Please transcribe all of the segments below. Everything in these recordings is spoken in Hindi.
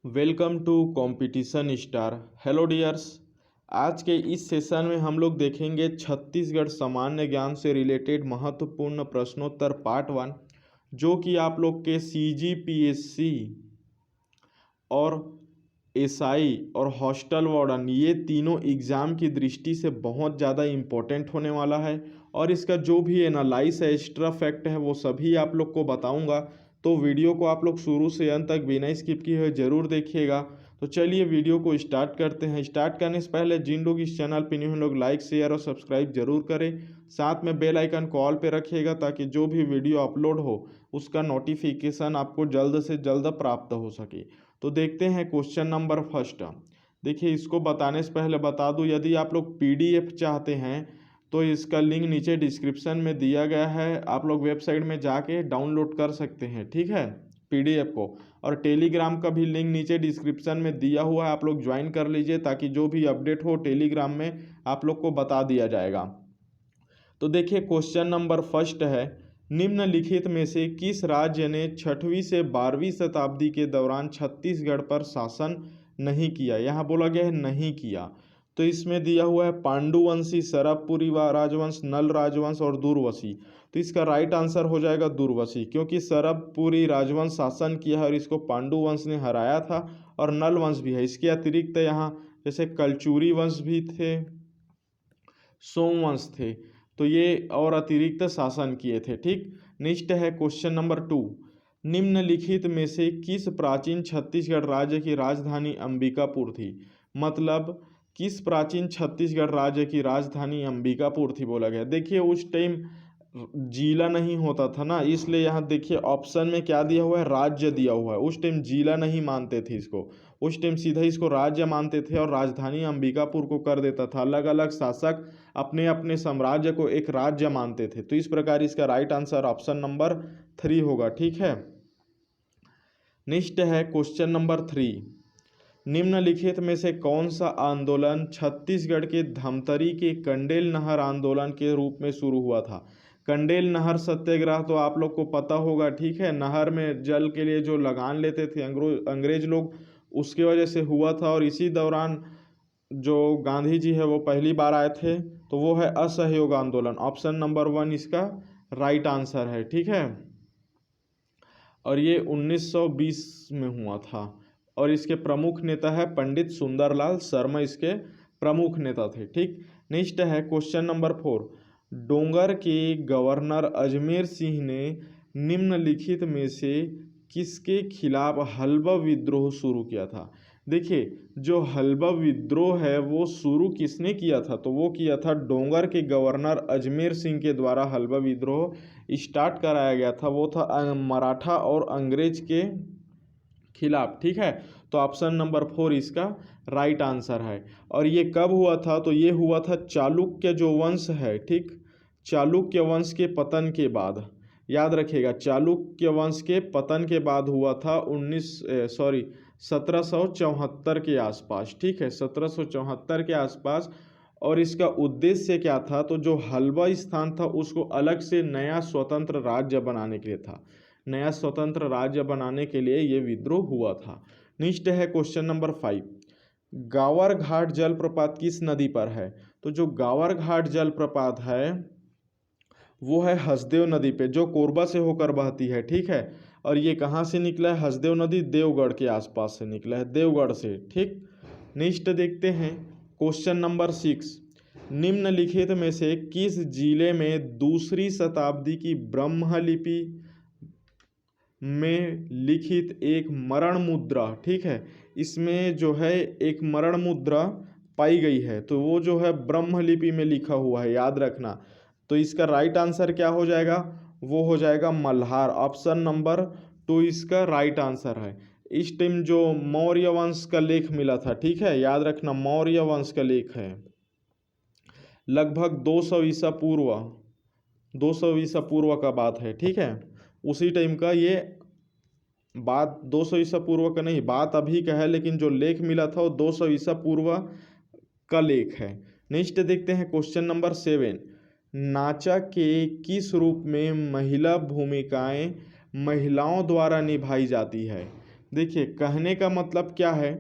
Welcome to competition star. Hello dears. आज के इस सेशन में हम लोग देखेंगे छत्तीसगढ़ सामान्य ज्ञान से रिलेटेड महत्वपूर्ण प्रश्नोत्तर पार्ट 1, जो कि आप लोग के CGPSC और SI और हॉस्टल वार्डन ये तीनों एग्ज़ाम की दृष्टि से बहुत ज़्यादा इम्पोर्टेंट होने वाला है। और इसका जो भी एनालाइज है, एक्स्ट्रा फैक्ट है, वो सभी आप लोग को बताऊंगा। तो वीडियो को आप लोग शुरू से अंत तक बिना स्किप किए हुए ज़रूर देखिएगा। तो चलिए वीडियो को स्टार्ट करते हैं। स्टार्ट करने से पहले जिन लोग इस चैनल पर न्यू हैं लोग लाइक शेयर और सब्सक्राइब जरूर करें। साथ में बेल आइकन को ऑल पे रखिएगा ताकि जो भी वीडियो अपलोड हो उसका नोटिफिकेशन आपको जल्द से जल्द प्राप्त हो सके। तो देखते हैं क्वेश्चन नंबर फर्स्ट। देखिए, इसको बताने से पहले बता दूं, यदि आप लोग PDF चाहते हैं तो इसका लिंक नीचे डिस्क्रिप्शन में दिया गया है। आप लोग वेबसाइट में जाके डाउनलोड कर सकते हैं, ठीक है, PDF को। और टेलीग्राम का भी लिंक नीचे डिस्क्रिप्शन में दिया हुआ है, आप लोग ज्वाइन कर लीजिए ताकि जो भी अपडेट हो टेलीग्राम में आप लोग को बता दिया जाएगा। तो देखिए, क्वेश्चन नंबर फर्स्ट है, निम्नलिखित में से किस राज्य ने 6वीं से 12वीं शताब्दी के दौरान छत्तीसगढ़ पर शासन नहीं किया। यहाँ बोला गया है नहीं किया। तो इसमें दिया हुआ है पांडुवंशी, सरबपुरी राजवंश, नल राजवंश और दूरवशी। तो इसका राइट आंसर हो जाएगा दूरवशी, क्योंकि सरबपुरी राजवंश शासन किया है और इसको पांडुवंश ने हराया था। और नल वंश भी है। इसके अतिरिक्त यहाँ जैसे कलचुरी वंश भी थे, सोमवंश थे, तो ये और अतिरिक्त शासन किए थे। ठीक, नेक्स्ट है क्वेश्चन नंबर 2, निम्नलिखित में से किस प्राचीन छत्तीसगढ़ राज्य की राजधानी अंबिकापुर थी। मतलब किस प्राचीन छत्तीसगढ़ राज्य की राजधानी अंबिकापुर थी बोला गया। देखिए, उस टाइम जिला नहीं होता था ना, इसलिए यहाँ देखिए ऑप्शन में क्या दिया हुआ है, राज्य दिया हुआ है। उस टाइम जिला नहीं मानते थे इसको, उस टाइम सीधा इसको राज्य मानते थे और राजधानी अंबिकापुर को कर देता था। अलग अलग शासक अपने अपने साम्राज्य को एक राज्य मानते थे। तो इस प्रकार इसका राइट आंसर ऑप्शन नंबर 3 होगा। ठीक है, नेक्स्ट है क्वेश्चन नंबर 3, निम्नलिखित में से कौन सा आंदोलन छत्तीसगढ़ के धमतरी के कंडेल नहर आंदोलन के रूप में शुरू हुआ था। कंडेल नहर सत्याग्रह तो आप लोग को पता होगा, ठीक है, नहर में जल के लिए जो लगान लेते थे अंग्रेज लोग, उसकी वजह से हुआ था। और इसी दौरान जो गांधी जी है वो पहली बार आए थे। तो वो है असहयोग आंदोलन। ऑप्शन नंबर 1 इसका राइट आंसर है। ठीक है, और ये 1920 में हुआ था और इसके प्रमुख नेता है पंडित सुंदरलाल शर्मा, इसके प्रमुख नेता थे। ठीक, नेक्स्ट है क्वेश्चन नंबर 4, डोंगर के गवर्नर अजमेर सिंह ने निम्नलिखित में से किसके खिलाफ हल्बा विद्रोह शुरू किया था। देखिए, जो हल्बा विद्रोह है वो शुरू किसने किया था, तो वो किया था डोंगर के गवर्नर अजमेर सिंह के द्वारा हल्बा विद्रोह स्टार्ट कराया गया था। वो था मराठा और अंग्रेज के खिलाफ। ठीक है, तो ऑप्शन नंबर 4 इसका राइट आंसर है। और ये कब हुआ था, तो ये हुआ था चालुक्य जो वंश है, ठीक, चालुक्य वंश के पतन के बाद। याद रखिएगा, चालुक्य वंश के पतन के बाद हुआ था 1774 के आसपास। ठीक है, 1774 के आसपास। और इसका उद्देश्य क्या था, तो जो हल्बा स्थान था उसको अलग से नया स्वतंत्र राज्य बनाने के लिए था। नया स्वतंत्र राज्य बनाने के लिए ये विद्रोह हुआ था। नेक्स्ट है क्वेश्चन नंबर 5, गावर घाट जलप्रपात किस नदी पर है। तो जो गावर घाट जलप्रपात है वो है हसदेव नदी पे, जो कोरबा से होकर बहती है। ठीक है, और ये कहाँ से निकला है, हसदेव नदी देवगढ़ के आसपास से निकला है, देवगढ़ से। ठीक, नेक्स्ट देखते हैं क्वेश्चन नंबर 6, निम्नलिखित में से किस जिले में 2री शताब्दी की ब्रह्मलिपि में लिखित एक मरण मुद्रा, ठीक है, इसमें जो है एक मरण मुद्रा पाई गई है, तो वो जो है ब्रह्मलिपि में लिखा हुआ है, याद रखना। तो इसका राइट आंसर क्या हो जाएगा, वो हो जाएगा मल्हार। ऑप्शन नंबर 2 इसका राइट आंसर है। इस टाइम जो मौर्य वंश का लेख मिला था, ठीक है, याद रखना मौर्य वंश का लेख है, लगभग 200 ईसा पूर्व, 200 ईसा पूर्व का बात है। ठीक है, उसी टाइम का ये बात, 200 ईसा पूर्व का नहीं, बात अभी का है, लेकिन जो लेख मिला था वो 200 ईसा पूर्व का लेख है। नेक्स्ट देखते हैं क्वेश्चन नंबर 7, नाचा के किस रूप में महिला भूमिकाएं महिलाओं द्वारा निभाई जाती है। देखिए कहने का मतलब क्या है,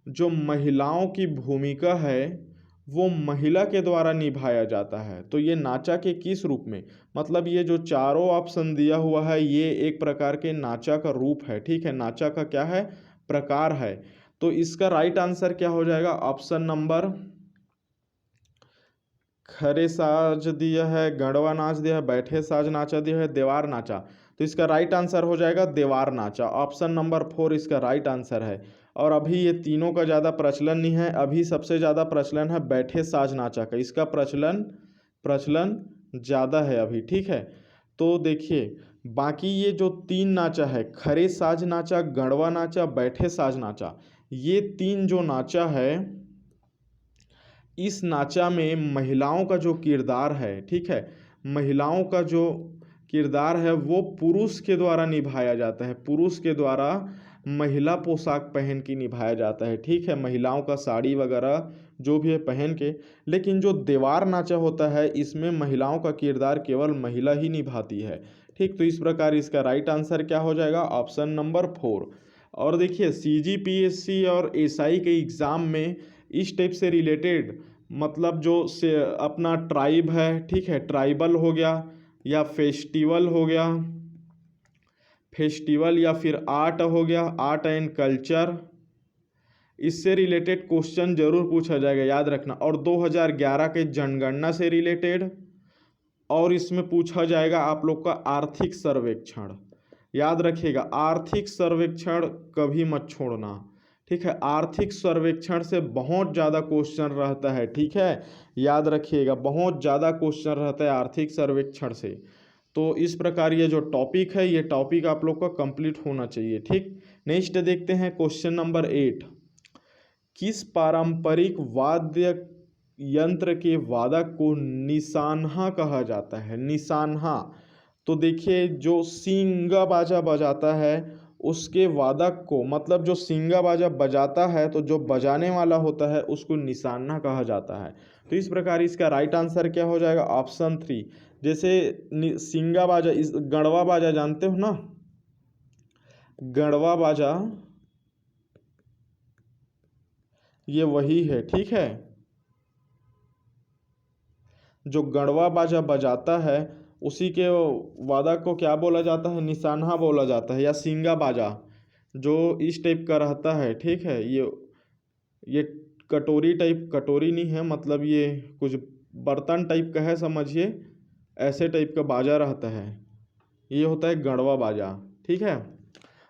जो महिलाओं की भूमिका है वो महिला के द्वारा निभाया जाता है। तो ये नाचा के किस रूप में, मतलब ये जो चारों ऑप्शन दिया हुआ है ये एक प्रकार के नाचा का रूप है, ठीक है, नाचा का क्या है, प्रकार है। तो इसका राइट आंसर क्या हो जाएगा, ऑप्शन नंबर, खरे साज दिया है, गढ़वा नाच दिया है, बैठे साज नाचा दिया है, देवार नाचा। तो इसका राइट आंसर हो जाएगा देवार नाचा। ऑप्शन नंबर 4 इसका राइट आंसर है। और अभी ये तीनों का ज़्यादा प्रचलन नहीं है, अभी सबसे ज़्यादा प्रचलन है बैठे साज नाचा का, इसका प्रचलन प्रचलन ज़्यादा है अभी, ठीक है। तो देखिए बाकी ये जो तीन नाचा है, खरे साज नाचा, गढ़वा नाचा, बैठे साज नाचा, ये तीन जो नाचा है, इस नाचा में महिलाओं का जो किरदार है, ठीक है, महिलाओं का जो किरदार है वो पुरुष के द्वारा निभाया जाता है, पुरुष के द्वारा महिला पोशाक पहन के निभाया जाता है, ठीक है, महिलाओं का साड़ी वगैरह जो भी है पहन के। लेकिन जो देवार नाचा होता है इसमें महिलाओं का किरदार केवल महिला ही निभाती है, ठीक। तो इस प्रकार इसका राइट आंसर क्या हो जाएगा, ऑप्शन नंबर 4। और देखिए CGPSC और SI के एग्ज़ाम में इस टाइप से रिलेटेड, मतलब जो से अपना ट्राइब है, ठीक है, ट्राइबल हो गया या फेस्टिवल हो गया, फेस्टिवल या फिर आर्ट हो गया, आर्ट एंड कल्चर, इससे रिलेटेड क्वेश्चन जरूर पूछा जाएगा, याद रखना। और 2011 के जनगणना से रिलेटेड, और इसमें पूछा जाएगा आप लोग का आर्थिक सर्वेक्षण, याद रखिएगा आर्थिक सर्वेक्षण कभी मत छोड़ना, ठीक है, आर्थिक सर्वेक्षण से बहुत ज़्यादा क्वेश्चन रहता है, ठीक है, याद रखिएगा बहुत ज़्यादा क्वेश्चन रहता है आर्थिक सर्वेक्षण से। तो इस प्रकार ये जो टॉपिक है ये टॉपिक आप लोग का कंप्लीट होना चाहिए, ठीक। नेक्स्ट देखते हैं क्वेश्चन नंबर 8। किस पारंपरिक वाद्य यंत्र के वादक को निशान्हा कहा जाता है, निशान्हा। तो देखिए जो सींगा बाजा बजाता है उसके वादक को, मतलब जो सींगा बाजा बजाता है तो जो बजाने वाला होता है उसको निशान्हा कहा जाता है। तो इस प्रकार इसका राइट आंसर क्या हो जाएगा, ऑप्शन 3। जैसे सींगा बाजा, इस गढ़वा बाजा जानते हो ना, गढ़वा बाजा ये वही है, ठीक है, जो गढ़वा बाजा बजाता है उसी के वादक को क्या बोला जाता है, निशान्हा बोला जाता है, या सींगा बाजा जो इस टाइप का रहता है, ठीक है, ये कटोरी टाइप, कटोरी नहीं है, मतलब ये कुछ बर्तन टाइप का है समझिए, ऐसे टाइप का बाजा रहता है, ये होता है गढ़वा बाजा, ठीक है।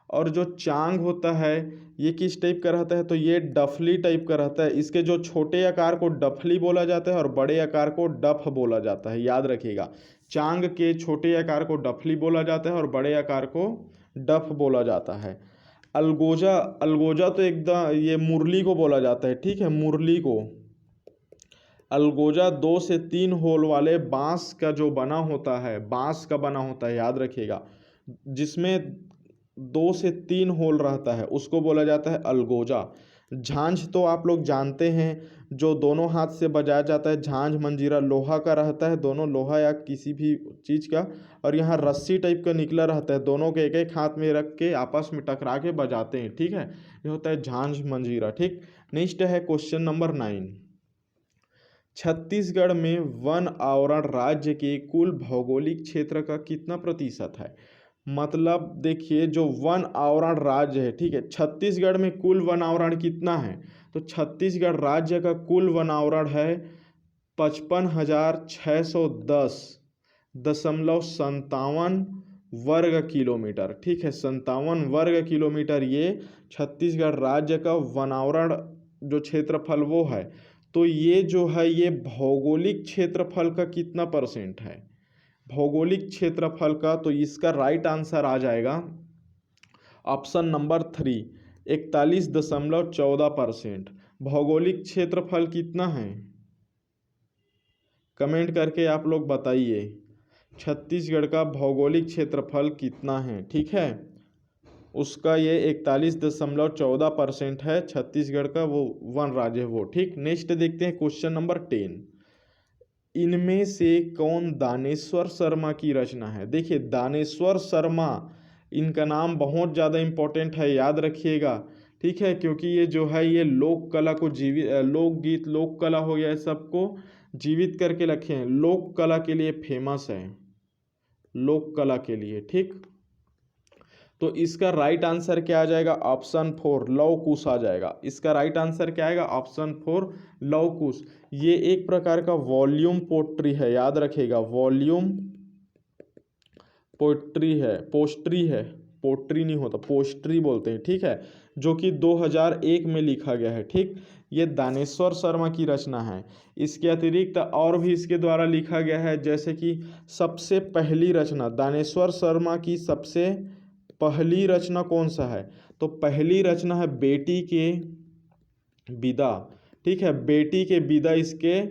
और जो चांग होता है ये किस टाइप का रहता है, तो ये डफली टाइप का रहता है, इसके जो छोटे आकार को डफली बोला जाता है और बड़े आकार को डफ बोला जाता है, याद रखिएगा चांग के छोटे आकार को डफली बोला जाता है और बड़े आकार को डफ बोला जाता है। अलगोजा, अलगोजा तो एकदम ये मुरली को बोला जाता है, ठीक है, मुरली को। अलगोजा 2 से 3 होल वाले बांस का जो बना होता है, बांस का बना होता है, याद रखिएगा, जिसमें 2 से 3 होल रहता है उसको बोला जाता है अलगोजा। झांझ तो आप लोग जानते हैं, जो दोनों हाथ से बजाया जाता है, झांझ मंजीरा लोहा का रहता है, दोनों लोहा या किसी भी चीज़ का, और यहाँ रस्सी टाइप का निकला रहता है, दोनों के एक एक हाथ में रख के आपस में टकरा के बजाते हैं, ठीक है, ये होता है झांझ मंजीरा, ठीक। नेक्स्ट है क्वेश्चन नंबर 9। छत्तीसगढ़ में वन आवरण राज्य के कुल भौगोलिक क्षेत्र का कितना प्रतिशत है, मतलब देखिए जो वन आवरण राज्य है, ठीक है, छत्तीसगढ़ में कुल वन आवरण कितना है, तो छत्तीसगढ़ राज्य का कुल वन आवरण है 55,610.57 वर्ग किलोमीटर, ठीक है, 57 वर्ग किलोमीटर ये छत्तीसगढ़ राज्य का वन आवरण जो क्षेत्रफल वो है। तो ये जो है ये भौगोलिक क्षेत्रफल का कितना परसेंट है, भौगोलिक क्षेत्रफल का, तो इसका राइट आंसर आ जाएगा ऑप्शन नंबर 3, 41.14%। भौगोलिक क्षेत्रफल कितना है, कमेंट करके आप लोग बताइए छत्तीसगढ़ का भौगोलिक क्षेत्रफल कितना है, ठीक है, उसका ये 41.14% है, छत्तीसगढ़ का वो वन राज्य है वो, ठीक। नेक्स्ट देखते हैं क्वेश्चन नंबर 10। इनमें से कौन दानेश्वर शर्मा की रचना है, देखिए दानेश्वर शर्मा इनका नाम बहुत ज़्यादा इम्पोर्टेंट है, याद रखिएगा, ठीक है, क्योंकि ये जो है ये लोक कला को जीवित, लोकगीत लोक कला हो गया, सबको जीवित करके रखे हैं, लोक कला के लिए फेमस है, लोक कला के लिए, ठीक। तो इसका राइट आंसर क्या आ जाएगा, ऑप्शन 4 लव कुश आ जाएगा। इसका राइट आंसर क्या आएगा, ऑप्शन 4 लव कुश। ये एक प्रकार का वॉल्यूम पोट्री है, याद रखिएगा, वॉल्यूम पोट्री है, पोस्ट्री है, पोट्री नहीं होता, पोस्ट्री बोलते हैं, ठीक है, जो कि 2001 में लिखा गया है, ठीक। ये दानेश्वर शर्मा की रचना है। इसके अतिरिक्त और भी इसके द्वारा लिखा गया है, जैसे कि सबसे पहली रचना दानेश्वर शर्मा की सबसे पहली रचना कौन सा है, तो पहली रचना है बेटी के विदा, ठीक है, बेटी के विदा इसके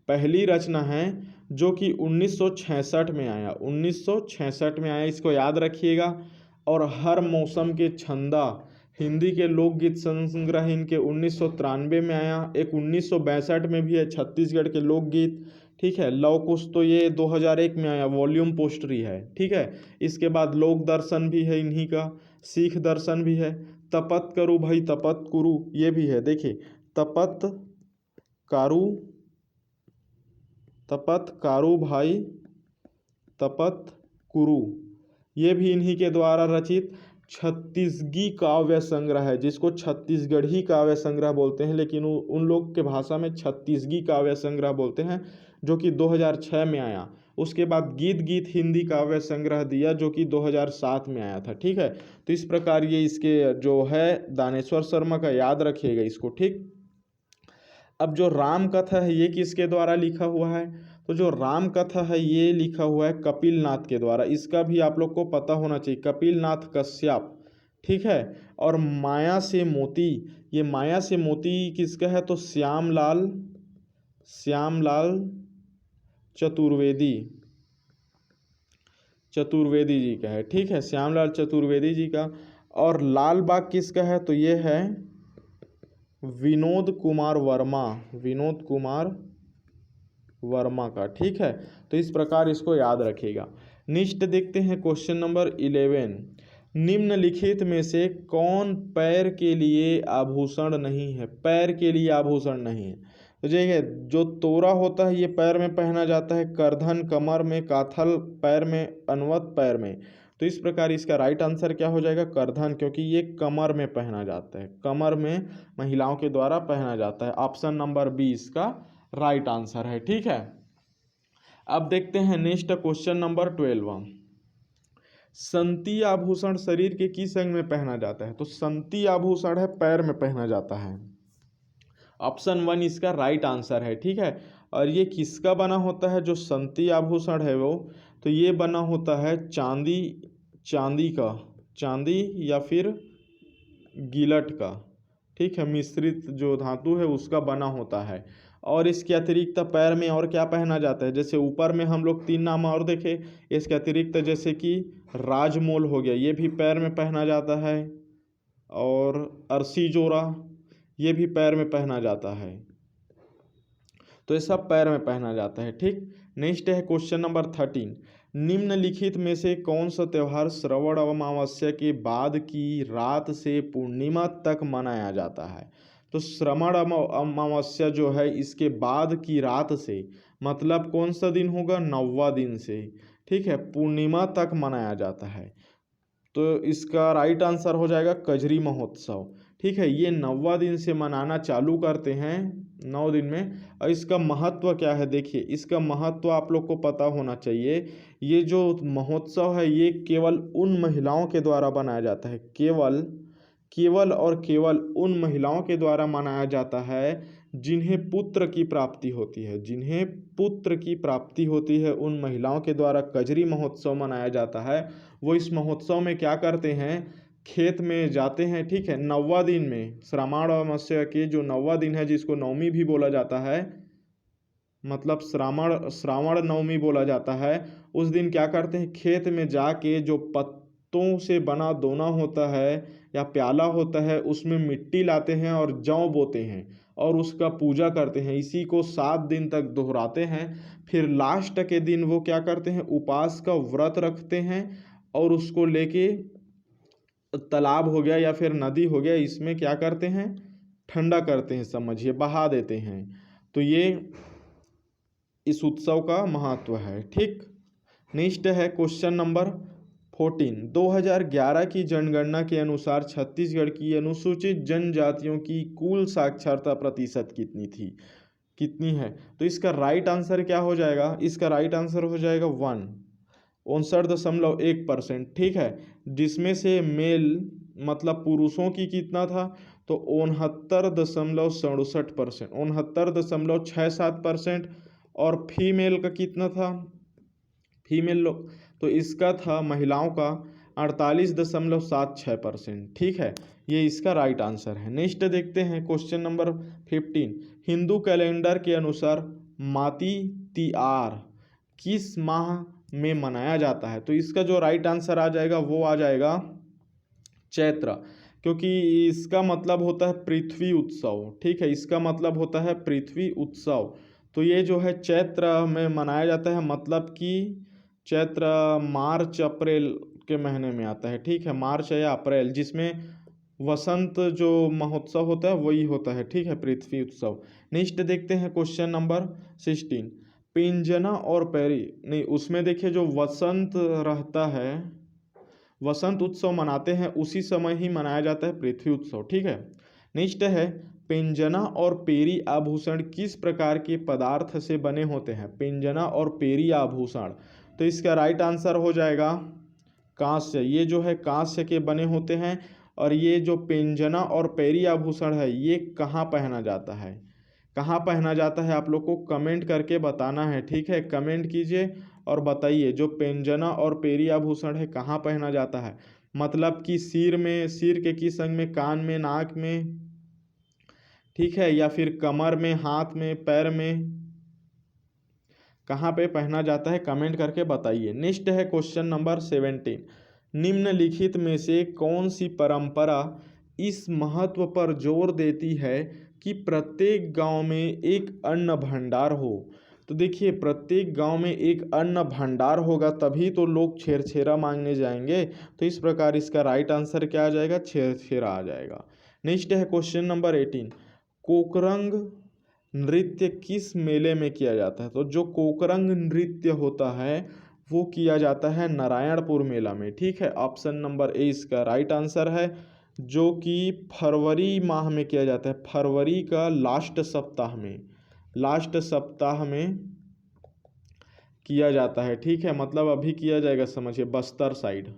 पहली रचना है, जो कि 1966 में आया, 1966 में आया, इसको याद रखिएगा। और हर मौसम के छंदा हिंदी के लोकगीत संग्रह इनके 1993 में आया, एक 1962 में भी है, छत्तीसगढ़ के लोकगीत, ठीक है। लव कुश तो ये 2001 में आया, वॉल्यूम पोस्ट्री है, ठीक है। इसके बाद लोक दर्शन भी है इन्हीं का, सिख दर्शन भी है, तपत करु भाई तपत कुरु ये भी है, देखिए तपत कारू भाई तपत कुरु, ये भी इन्हीं के द्वारा रचित छत्तीसगढ़ी काव्य संग्रह है, जिसको छत्तीसगढ़ी काव्य संग्रह बोलते हैं, लेकिन उन लोग के भाषा में छत्तीसगढ़ी काव्य संग्रह बोलते हैं, जो कि 2006 में आया। उसके बाद गीत गीत हिंदी काव्य संग्रह दिया, जो कि 2007 में आया था, ठीक है। तो इस प्रकार ये इसके जो है दानेश्वर शर्मा का, याद रखिएगा इसको, ठीक। अब जो राम कथा है ये किसके द्वारा लिखा हुआ है, तो जो राम कथा है ये लिखा हुआ है कपिल नाथ के द्वारा, इसका भी आप लोग को पता होना चाहिए, कपिल नाथ कश्यप, ठीक है। और माया से मोती, ये माया से मोती किसका है, तो श्यामलाल चतुर्वेदी जी का है, ठीक है, श्यामलाल चतुर्वेदी जी का। और लाल बाग किसका है, तो ये है विनोद कुमार वर्मा का, ठीक है। तो इस प्रकार इसको याद रखिएगा। नेक्स्ट देखते हैं क्वेश्चन नंबर 11, निम्नलिखित में से कौन पैर के लिए आभूषण नहीं है, पैर के लिए आभूषण नहीं है, तो देखिए जो तोरा होता है ये पैर में पहना जाता है, करधन कमर में, काथल पैर में, अनवत पैर में, तो इस प्रकार इसका राइट आंसर क्या हो जाएगा, करधन, क्योंकि ये कमर में पहना जाता है, कमर में महिलाओं के द्वारा पहना जाता है। ऑप्शन नंबर बी इसका राइट आंसर है, ठीक है। अब देखते हैं नेक्स्ट क्वेश्चन नंबर 12, संती आभूषण शरीर के किस अंग में पहना जाता है, तो संती आभूषण है पैर में पहना जाता है, ऑप्शन 1 इसका राइट आंसर है, ठीक है। और ये किसका बना होता है, जो संती आभूषण है वो, तो ये बना होता है चांदी या फिर गिलट का, ठीक है, मिश्रित जो धातु है उसका बना होता है। और इसके अतिरिक्त पैर में और क्या पहना जाता है, जैसे ऊपर में हम लोग 3 नाम और देखे, इसके अतिरिक्त जैसे कि राजमोल हो गया, ये भी पैर में पहना जाता है, और अरसी जोरा ये भी पैर में पहना जाता है, तो ये सब पैर में पहना जाता है, ठीक। नेक्स्ट है क्वेश्चन नंबर 13, निम्नलिखित में से कौन सा त्यौहार श्रवण अमावस्या के बाद की रात से पूर्णिमा तक मनाया जाता है, तो श्रवण अमावस्या जो है इसके बाद की रात से, मतलब कौन सा दिन होगा, 9वां दिन से, ठीक है, पूर्णिमा तक मनाया जाता है, तो इसका राइट आंसर हो जाएगा कजरी महोत्सव, ठीक है। ये 9वां दिन से मनाना चालू करते हैं 9 दिन में। और इसका महत्व क्या है, देखिए इसका महत्व आप लोग को पता होना चाहिए। ये जो महोत्सव है ये केवल उन महिलाओं के द्वारा बनाया जाता है, केवल और केवल उन महिलाओं के द्वारा मनाया जाता है जिन्हें पुत्र की प्राप्ति होती है, उन महिलाओं के द्वारा कजरी महोत्सव मनाया जाता है। वो इस महोत्सव में क्या करते हैं, खेत में जाते हैं, ठीक है, 9वां दिन में, श्रावण अमावस्या के जो 9वां दिन है, जिसको नवमी भी बोला जाता है, मतलब श्रावण नवमी बोला जाता है, उस दिन क्या करते हैं, खेत में जाके जो पत्तों से बना दोना होता है या प्याला होता है, उसमें मिट्टी लाते हैं और जौ बोते हैं और उसका पूजा करते हैं। इसी को 7 दिन तक दोहराते हैं। फिर लास्ट के दिन वो क्या करते हैं, उपवास का व्रत रखते हैं और उसको लेके तालाब हो गया या फिर नदी हो गया, इसमें क्या करते हैं, ठंडा करते हैं, समझिए बहा देते हैं। तो ये इस उत्सव का महत्व है। ठीक, नेक्स्ट है क्वेश्चन नंबर 14। 2011 की जनगणना के अनुसार छत्तीसगढ़ की अनुसूचित जनजातियों की कुल साक्षरता प्रतिशत कितनी है? तो इसका राइट आंसर क्या हो जाएगा? इसका राइट आंसर हो जाएगा 59.1%। ठीक है, जिसमें से मेल मतलब पुरुषों की कितना था? तो 69.67%, 69.67%। और फीमेल का कितना था? फीमेल लोग तो इसका था महिलाओं का 48.76%। ठीक है, ये इसका राइट आंसर है। नेक्स्ट देखते हैं क्वेश्चन नंबर 15। हिंदू कैलेंडर के अनुसार माती तिहार किस माह में मनाया जाता है? तो इसका जो राइट आंसर आ जाएगा वो आ जाएगा चैत्र, क्योंकि इसका मतलब होता है पृथ्वी उत्सव। ठीक है, इसका मतलब होता है पृथ्वी उत्सव। तो ये जो है चैत्र में मनाया जाता है, मतलब कि चैत्र मार्च अप्रैल के महीने में आता है। ठीक है, मार्च या अप्रैल, जिसमें वसंत जो महोत्सव होता है वही होता है। ठीक है, पृथ्वी उत्सव। नेक्स्ट देखते हैं क्वेश्चन नंबर 16। पिंजना और पैरी नहीं, उसमें देखिए जो वसंत रहता है, वसंत उत्सव मनाते हैं उसी समय ही मनाया जाता है पृथ्वी उत्सव। ठीक है, नेक्स्ट है पिंजना और पेरी आभूषण किस प्रकार के पदार्थ से बने होते हैं? पिंजना और पेरी आभूषण, तो इसका राइट आंसर हो जाएगा कांस्य। ये जो है कांस्य के बने होते हैं। और ये जो पिंजना और पेरी आभूषण है ये कहाँ पहना जाता है? कहाँ पहना जाता है आप लोग को कमेंट करके बताना है। ठीक है, कमेंट कीजिए और बताइए जो पिंजना और पेरी आभूषण है कहाँ पहना जाता है। मतलब कि सिर में, सिर के किस अंग में? कान में, नाक में, ठीक है, या फिर कमर में, हाथ में, पैर में, कहाँ पे पहना जाता है? कमेंट करके बताइए। नेक्स्ट है क्वेश्चन नंबर 17। निम्नलिखित में से कौन सी परंपरा इस महत्व पर जोर देती है कि प्रत्येक गांव में एक अन्न भंडार हो? तो देखिए प्रत्येक गांव में एक अन्न भंडार होगा तभी तो लोग छेरछेरा मांगने जाएंगे। तो इस प्रकार इसका राइट आंसर क्या आ जाएगा? छेरछेरा आ जाएगा। नेक्स्ट है क्वेश्चन नंबर 18। कोकरंग नृत्य किस मेले में किया जाता है? तो जो कोकरंग नृत्य होता है वो किया जाता है नारायणपुर मेला में। ठीक है, ऑप्शन नंबर ए इसका राइट आंसर है, जो कि फरवरी माह में किया जाता है। फरवरी का लास्ट सप्ताह में किया जाता है। ठीक है, मतलब अभी किया जाएगा, समझिए बस्तर साइड।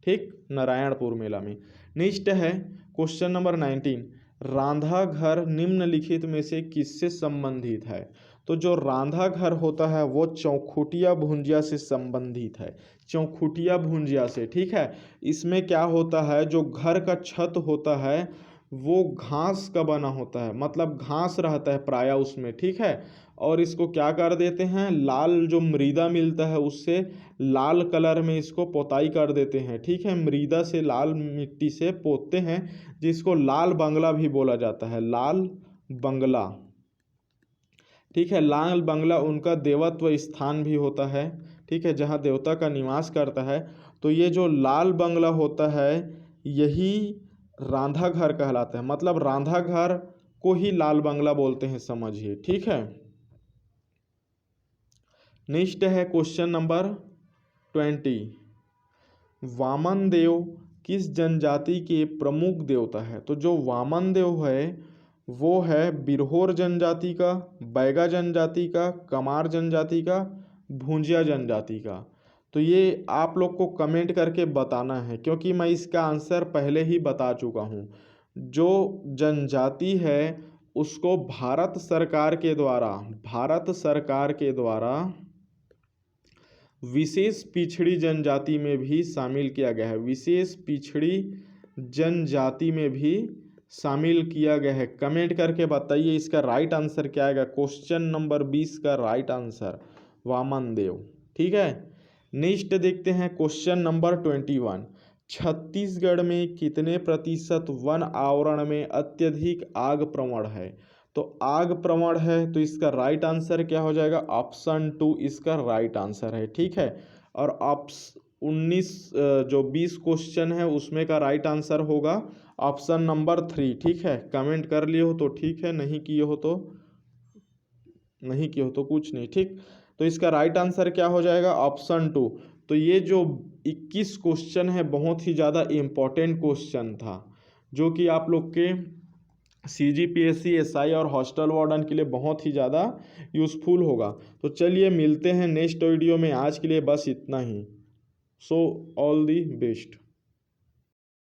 ठीक, नारायणपुर मेला में। नेक्स्ट है क्वेश्चन नंबर 19। रांधा घर निम्नलिखित में से किससे संबंधित है? तो जो रांधा घर होता है वो चौखुटिया भुंजिया से संबंधित है, चौखुटिया भुंजिया से। ठीक है, इसमें क्या होता है, जो घर का छत होता है वो घास का बना होता है, मतलब घास रहता है प्रायः उसमें। ठीक है, और इसको क्या कर देते हैं, लाल जो मृदा मिलता है उससे लाल कलर में इसको पोताई कर देते हैं। ठीक है, मृदा से लाल मिट्टी से पोतते हैं, जिसको लाल बंगला भी बोला जाता है, लाल बंगला। ठीक है, लाल बंगला उनका देवत्व स्थान भी होता है। ठीक है, जहाँ देवता का निवास करता है। तो ये जो लाल बंगला होता है यही रांधा घर कहलाता है, मतलब रांधा घर को ही लाल बंगला बोलते हैं, समझिए। ठीक है, नेक्स्ट है क्वेश्चन नंबर 20। वामन देव किस जनजाति के प्रमुख देवता है? तो जो वामन देव है वो है बिरहोर जनजाति का, बैगा जनजाति का, कमार जनजाति का, भूंजिया जनजाति का। तो ये आप लोग को कमेंट करके बताना है, क्योंकि मैं इसका आंसर पहले ही बता चुका हूँ। जो जनजाति है उसको भारत सरकार के द्वारा विशेष पिछड़ी जनजाति में भी शामिल किया गया है, विशेष पिछड़ी जनजाति में भी शामिल किया गया है। कमेंट करके बताइए इसका राइट आंसर क्या आएगा। क्वेश्चन नंबर 20 का राइट आंसर वामन देव। ठीक है, नेक्स्ट देखते हैं क्वेश्चन नंबर 21। छत्तीसगढ़ में कितने प्रतिशत वन आवरण में अत्यधिक आग प्रवण है? तो आग प्रवण है तो इसका राइट आंसर क्या हो जाएगा? ऑप्शन 2 इसका राइट आंसर है। ठीक है, और 19 जो 20 क्वेश्चन है उसमें का राइट आंसर होगा ऑप्शन नंबर 3। ठीक है, कमेंट कर लिए हो तो ठीक है, नहीं किए हो तो कुछ नहीं। ठीक, तो इसका राइट आंसर क्या हो जाएगा, ऑप्शन 2। तो ये जो 21 क्वेश्चन है बहुत ही ज़्यादा इम्पोर्टेंट क्वेश्चन था, जो कि आप लोग के CGPSC SI और हॉस्टल वार्डन के लिए बहुत ही ज़्यादा यूज़फुल होगा। तो चलिए मिलते हैं नेक्स्ट वीडियो में, आज के लिए बस इतना ही। So all the best.